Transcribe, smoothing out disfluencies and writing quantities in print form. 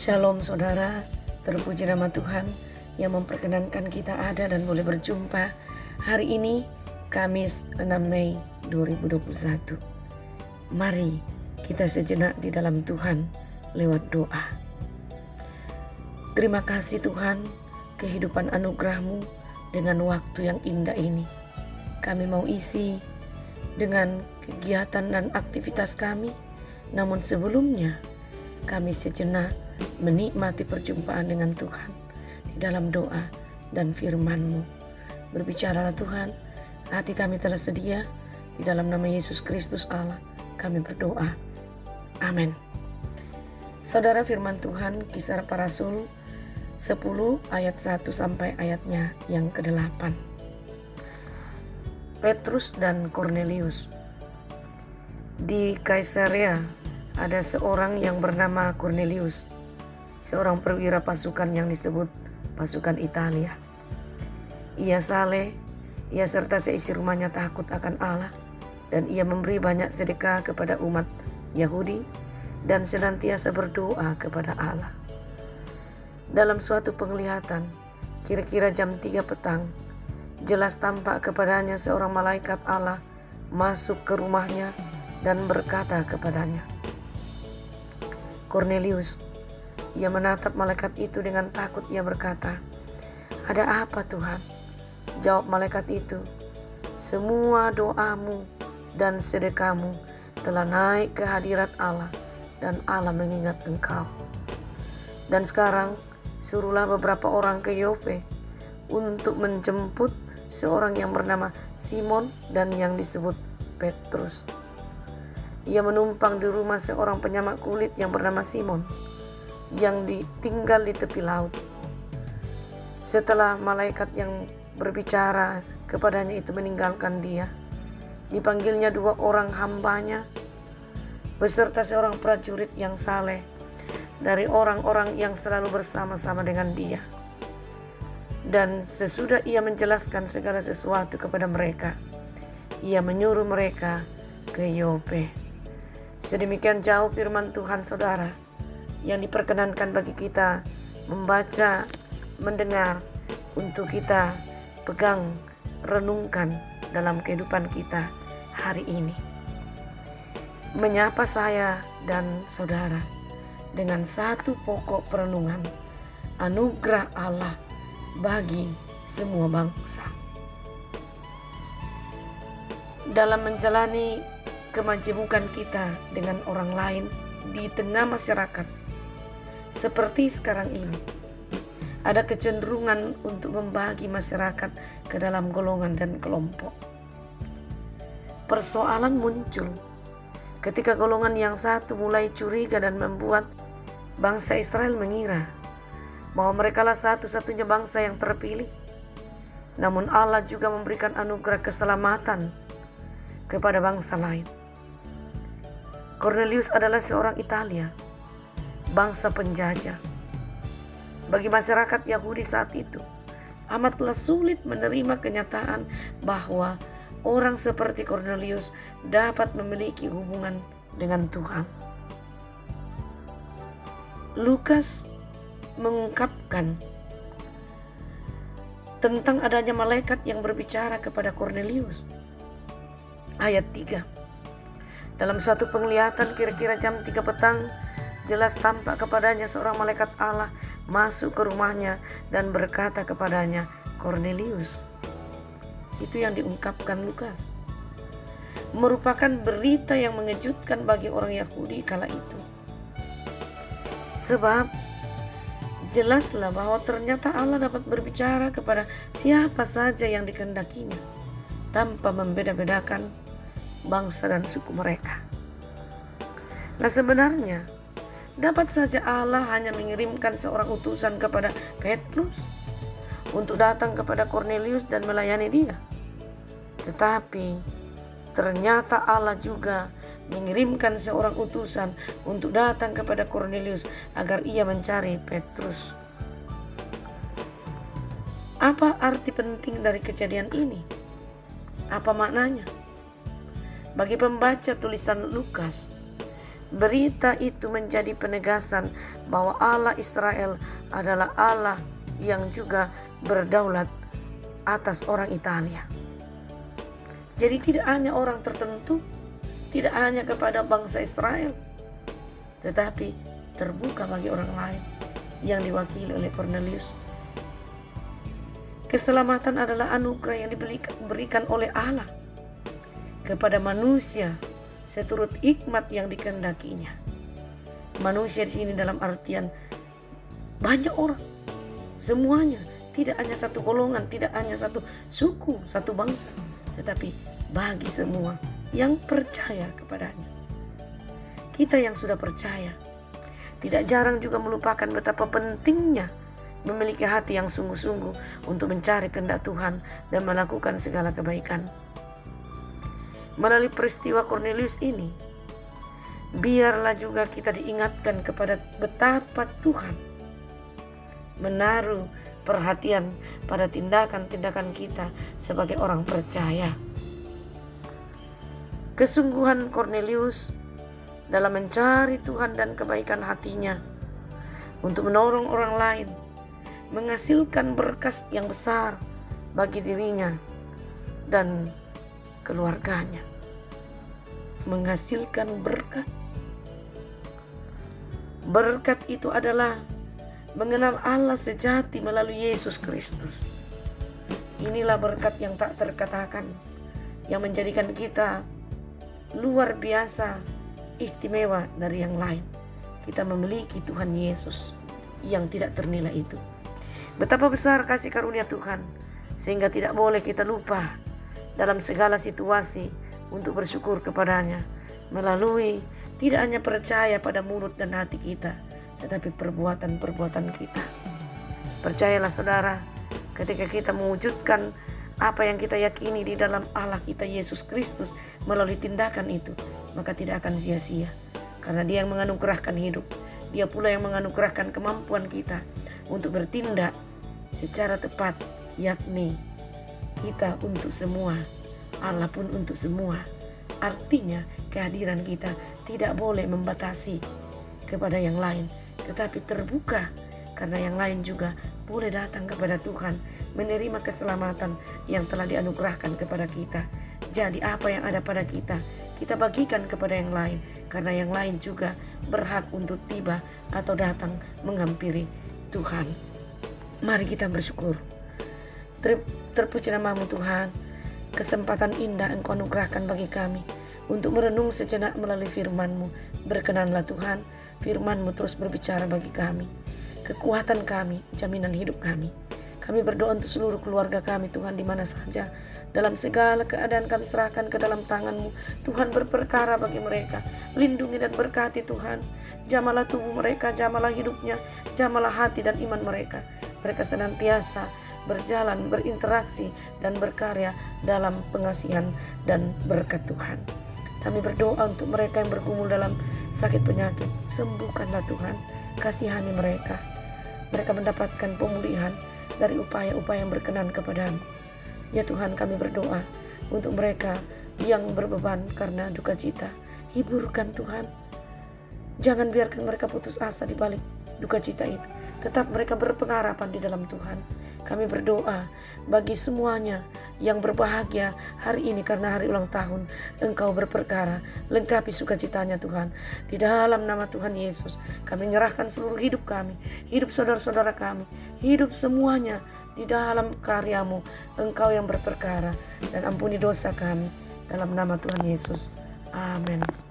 Shalom saudara, terpuji nama Tuhan yang memperkenankan kita ada dan boleh berjumpa hari ini Kamis 6 Mei 2021. Mari kita sejenak di dalam Tuhan lewat doa. Terima kasih Tuhan, kehidupan anugerah-Mu dengan waktu yang indah ini. Kami mau isi dengan kegiatan dan aktivitas kami, namun sebelumnya kami sejenak menikmati perjumpaan dengan Tuhan di dalam doa dan firman-Mu. Berbicaralah Tuhan, hati kami tersedia, di dalam nama Yesus Kristus Allah kami berdoa. Amin. Saudara, firman Tuhan Kisah Para Rasul 10 ayat 1 sampai ayatnya yang ke-8. Petrus dan Kornelius. Di Kaisarea ada seorang yang bernama Kornelius, seorang perwira pasukan yang disebut pasukan Italia. Ia saleh, ia serta seisi rumahnya takut akan Allah, dan ia memberi banyak sedekah kepada umat Yahudi dan senantiasa berdoa kepada Allah. Dalam suatu penglihatan, kira-kira jam 3 petang, jelas tampak kepadanya seorang malaikat Allah masuk ke rumahnya dan berkata kepadanya, "Kornelius." Ia menatap malaikat itu dengan takut. Ia berkata, "Ada apa Tuhan?" Jawab malaikat itu, "Semua doamu dan sedekahmu telah naik ke hadirat Allah, dan Allah mengingat engkau. Dan sekarang suruhlah beberapa orang ke Yope untuk menjemput seorang yang bernama Simon dan yang disebut Petrus. Ia menumpang di rumah seorang penyamak kulit yang bernama Simon, yang tinggal di tepi laut." Setelah malaikat yang berbicara kepadanya itu meninggalkan dia, dipanggilnya 2 orang hambanya beserta seorang prajurit yang saleh dari orang-orang yang selalu bersama-sama dengan dia. Dan sesudah ia menjelaskan segala sesuatu kepada mereka, ia menyuruh mereka ke Yope. Sedemikian jauh firman Tuhan saudara, yang diperkenankan bagi kita membaca, mendengar, untuk kita pegang, renungkan dalam kehidupan kita hari ini. Menyapa saya dan saudara dengan satu pokok perenungan, anugerah Allah bagi semua bangsa. Dalam menjalani kemajemukan kita dengan orang lain di tengah masyarakat seperti sekarang ini, ada kecenderungan untuk membagi masyarakat ke dalam golongan dan kelompok. Persoalan muncul ketika golongan yang satu mulai curiga dan membuat bangsa Israel mengira bahwa merekalah satu-satunya bangsa yang terpilih. Namun Allah juga memberikan anugerah keselamatan kepada bangsa lain. Kornelius adalah seorang Italia, bangsa penjajah. Bagi masyarakat Yahudi saat itu, amatlah sulit menerima kenyataan bahwa orang seperti Kornelius dapat memiliki hubungan dengan Tuhan. Lukas mengungkapkan tentang adanya malaikat yang berbicara kepada Kornelius. Ayat 3. Dalam suatu penglihatan kira-kira jam 3 petang, jelas tampak kepadanya seorang malaikat Allah masuk ke rumahnya dan berkata kepadanya, "Kornelius." Itu yang diungkapkan Lukas. Merupakan berita yang mengejutkan bagi orang Yahudi kala itu. Sebab jelaslah bahwa ternyata Allah dapat berbicara kepada siapa saja yang dikehendakinya, tanpa membeda-bedakan bangsa dan suku mereka. Nah, sebenarnya dapat saja Allah hanya mengirimkan seorang utusan kepada Petrus untuk datang kepada Kornelius dan melayani dia. Tetapi ternyata Allah juga mengirimkan seorang utusan untuk datang kepada Kornelius agar ia mencari Petrus. Apa arti penting dari kejadian ini? Apa maknanya? Bagi pembaca tulisan Lukas, Berita itu menjadi penegasan bahwa Allah Israel adalah Allah yang juga berdaulat atas orang Italia. Jadi tidak hanya orang tertentu, tidak hanya kepada bangsa Israel, tetapi terbuka bagi orang lain yang diwakili oleh Cornelius. Keselamatan adalah anugerah yang diberikan oleh Allah kepada manusia seturut hikmat yang dikehendakinya. Manusia di sini dalam artian banyak orang, semuanya, tidak hanya satu golongan, tidak hanya satu suku, satu bangsa, tetapi bagi semua yang percaya kepadanya. Kita yang sudah percaya tidak jarang juga melupakan betapa pentingnya memiliki hati yang sungguh-sungguh untuk mencari kehendak Tuhan dan melakukan segala kebaikan. Melalui peristiwa Cornelius ini, biarlah juga kita diingatkan kepada betapa Tuhan menaruh perhatian pada tindakan-tindakan kita sebagai orang percaya. Kesungguhan Cornelius dalam mencari Tuhan dan kebaikan hatinya untuk menolong orang lain menghasilkan berkat yang besar bagi dirinya dan keluarganya. Menghasilkan berkat. Berkat itu adalah mengenal Allah sejati melalui Yesus Kristus. Inilah berkat yang tak terkatakan, yang menjadikan kita luar biasa istimewa dari yang lain. Kita memiliki Tuhan Yesus yang tidak ternilai itu. Betapa besar kasih karunia Tuhan, sehingga tidak boleh kita lupa dalam segala situasi untuk bersyukur kepadanya melalui tidak hanya percaya pada mulut dan hati kita, tetapi perbuatan-perbuatan kita. Percayalah saudara, ketika kita mewujudkan apa yang kita yakini di dalam Allah kita Yesus Kristus melalui tindakan itu, maka tidak akan sia-sia, karena Dia yang menganugerahkan hidup. Dia pula yang menganugerahkan kemampuan kita untuk bertindak secara tepat, yakni kita untuk semua, Allah pun untuk semua. Artinya kehadiran kita tidak boleh membatasi kepada yang lain, tetapi terbuka, karena yang lain juga boleh datang kepada Tuhan, menerima keselamatan yang telah dianugerahkan kepada kita. Jadi apa yang ada pada kita, kita bagikan kepada yang lain, karena yang lain juga berhak untuk tiba atau datang menghampiri Tuhan. Mari kita bersyukur. Terpuji namamu Tuhan. Kesempatan indah Engkau anugerahkan bagi kami untuk merenung sejenak melalui firman-Mu. Berkenanlah Tuhan, firman-Mu terus berbicara bagi kami, kekuatan kami, jaminan hidup kami. Kami berdoa untuk seluruh keluarga kami Tuhan, di mana saja, dalam segala keadaan kami serahkan ke dalam tangan-Mu. Tuhan, berperkara bagi mereka, lindungi dan berkati Tuhan. Jamalah tubuh mereka, jamalah hidupnya, jamalah hati dan iman mereka. Mereka senantiasa berjalan, berinteraksi, dan berkarya dalam pengasihan dan berkat Tuhan. Kami berdoa untuk mereka yang bergumul dalam sakit penyakit. Sembuhkanlah Tuhan, kasihani mereka. Mereka mendapatkan pemulihan dari upaya-upaya yang berkenan kepadamu. Ya Tuhan, kami berdoa untuk mereka yang berbeban karena duka cita. Hiburkan Tuhan. Jangan biarkan mereka putus asa di balik duka cita itu. Tetap mereka berpengharapan di dalam Tuhan. Kami berdoa bagi semuanya yang berbahagia hari ini karena hari ulang tahun. Engkau berperkara, lengkapi sukacitanya Tuhan. Di dalam nama Tuhan Yesus, kami menyerahkan seluruh hidup kami, hidup saudara-saudara kami, hidup semuanya di dalam karya-Mu. Engkau yang berperkara, dan ampuni dosa kami dalam nama Tuhan Yesus. Amin.